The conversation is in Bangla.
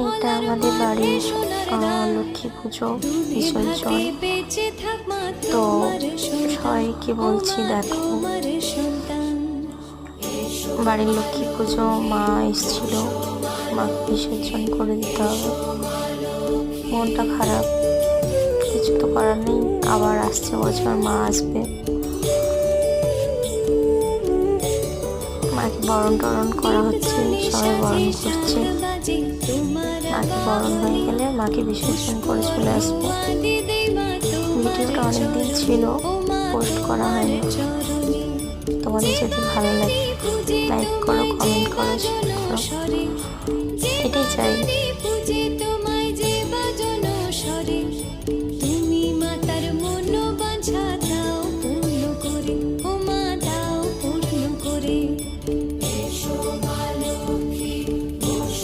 এইটা আমাদের বাড়ির লক্ষ্মী পুজো বিসর্জন। তো সবাইকে বলছি, দেখো বাড়ির লক্ষ্মী পুজো মা এসেছিল, মাকে বিসর্জন করে দিতে হবে। মনটা খারাপ, কিছু তো করার নেই। আবার আসছে বছর মা আসবে, মাকে বরণ টরণ করা হচ্ছে, সবাই বরণ করছে। মাকে বরণ হয়ে গেলে মাকে বিসর্জন করে চলে আসবে। ভিডিওটা অনেকদিন ছিল, পোস্ট করা হয়নি। তোমাদের যদি ভালো লাগে লাইক করো, কমেন্ট করো, শেয়ার করো, এটাই চাই।